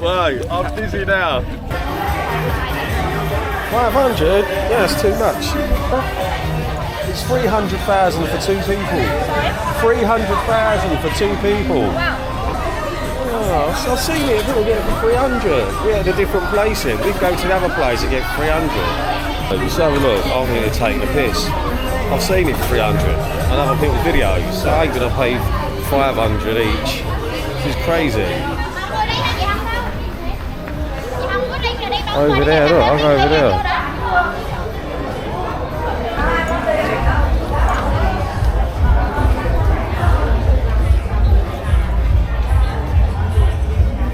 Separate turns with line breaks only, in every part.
Wait, I'm dizzy now. 500? Yeah, that's too much. It's 300,000 for 2 people. 300,000 for 2 people. Oh, I've seen it. We'll get it for 300. We're at a different places. We go to the other place and get 300. Just have a look. I'm here taking a piss. I've seen it for 300 on other people's videos. So I ain't gonna pay 500 each. This is crazy. Over there, look, I'll go over there.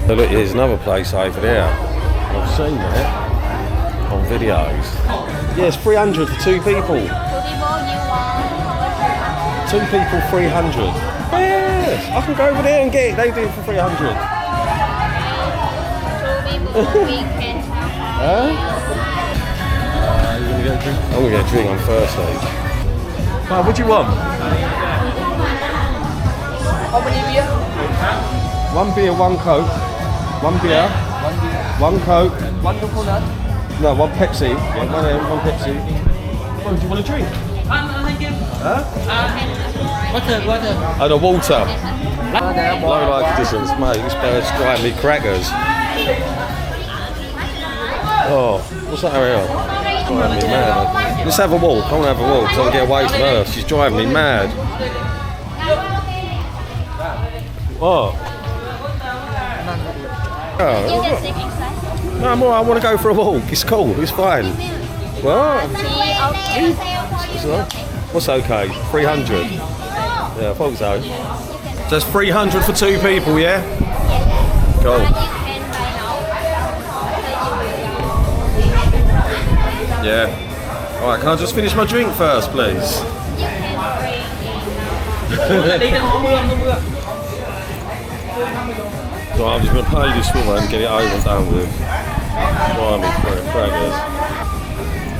So look, here's another place over there. I've seen it on videos. Yeah, it's 300 for 2 people. 2 people, 300. Yes, I can go over there and get it. They do it for 300. Huh? You gonna get a drink? I'm gonna get a drink on thirsty. Oh, what do you want?
How many beer?
1 beer, 1 Coke. 1 beer, 1 Coke.
1 coconut.
No, 1 Pepsi. 1 Pepsi. Oh, do you want a drink? Huh?
Water.
Oh, the water. Low light conditions, mate. This bird's driving me crackers. Oh, what's that area? It's driving me mad. Let's have a walk. I want to have a walk so I can get away from her. She's driving me mad. What? Oh, no, I want to go for a walk. It's cool. It's fine. What? What's okay? 300. Yeah, I thought so. So it's 300 for 2 people, yeah? Cool. Yeah. Alright, can I just finish my drink first, please? So I'm just going to pay this woman and get it over and done with. Blimey, crackers.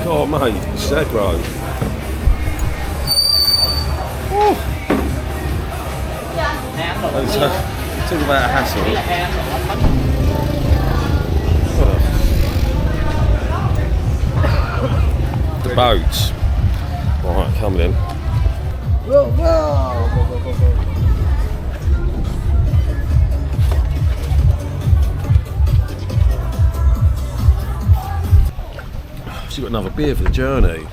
God, mate, it's aggro. Talk about a hassle. The boats. Alright, coming in.
Go.
So you've got another beer for the journey.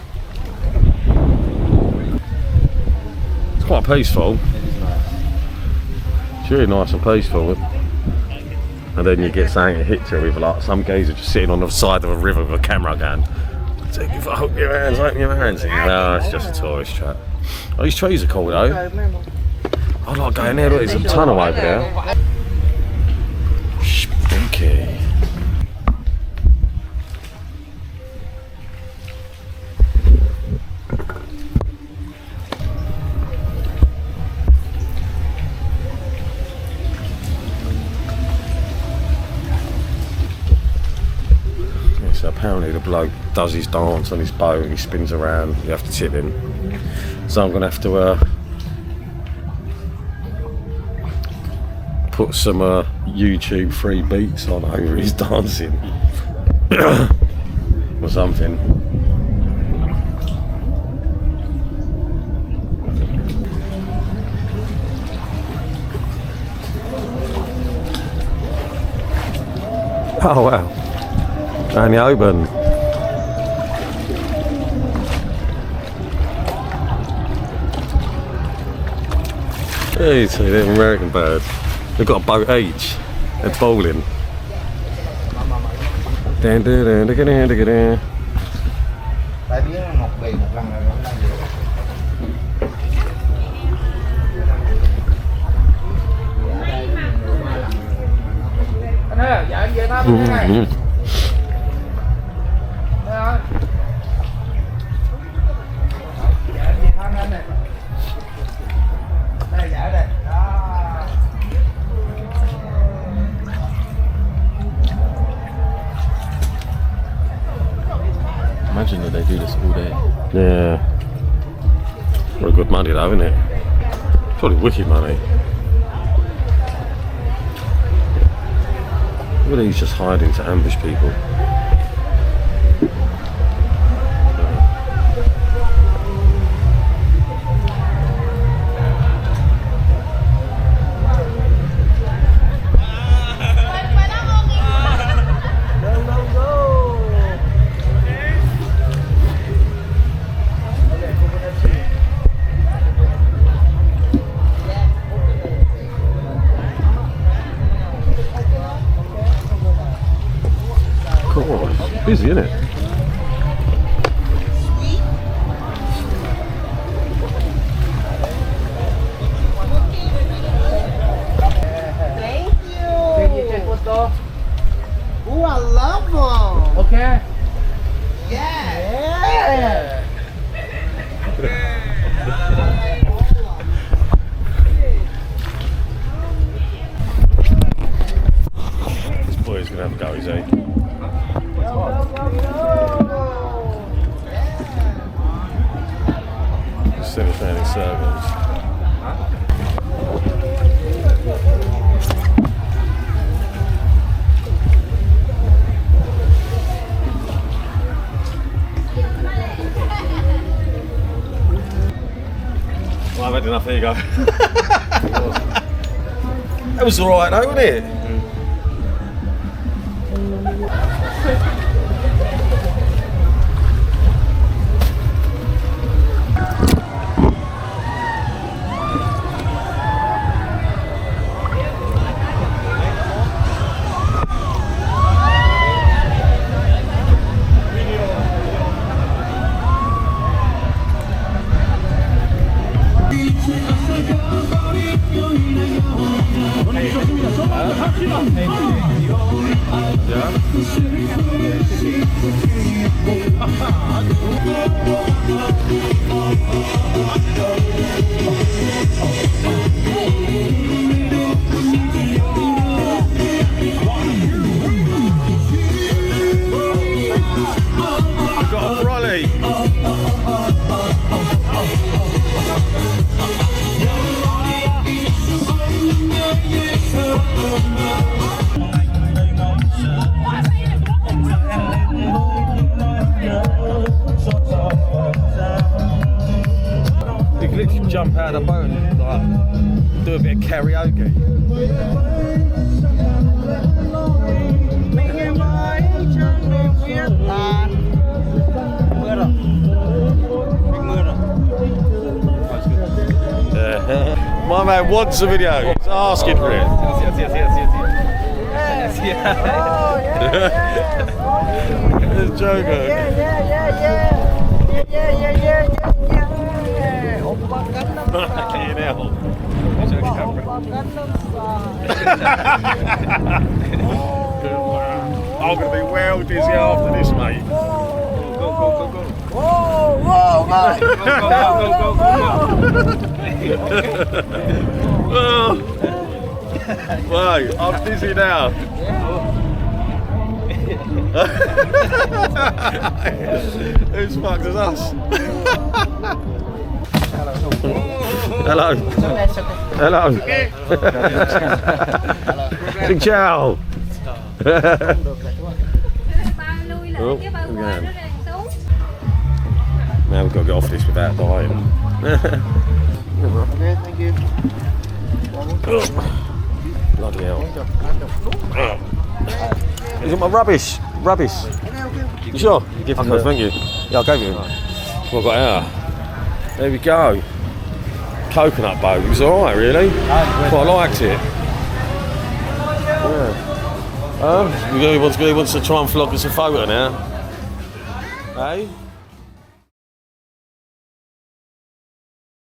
It's quite peaceful. It's really nice and peaceful. And then you get something to hit you with, like some geezer just sitting on the side of a river with a camera gun. Take your open your hands, open your hands. No, it's just a tourist trap. Oh, these trees are cool though. I like going there, look, there's a tunnel over there. Spooky. So apparently the bloke does his dance on his boat and he spins around, you have to tip him. So I'm going to have to put some YouTube free beats on over his dancing. Or something. Oh wow. Only open. Hey, see them American birds. They've got a boat each. They're bowling. Imagine that they do this all day. Yeah. What a good money though, isn't it? Probably wicked money. Look at these just hiding to ambush people. Busy, isn't it?
Thank you. Can you take photo?
Oh, I love them.
Okay.
Yeah.
This boy's gonna have a go, is he? Finish around in circles. Well, I've had enough, there you go. That was alright though, wasn't it? Got a trolley. You can literally jump out of the boat and like, do a bit of karaoke. My man wants a video. He's asking for it. It's a joker. Fucking hell. I'm going to be well dizzy after this, mate. Whoa, I'm dizzy now. Who's fucked as us? Hello. Hello. Big ciao. Now we've got to get off this without dying.
Okay, thank you.
Bloody hell. Is it my rubbish? Rubbish. You sure? Okay, thank you. Yeah, I gave you. Well, I got out. There we go. Coconut boat. It was alright, really. Quite liked it. Yeah. He wants to try and flog us a photo now. Hey?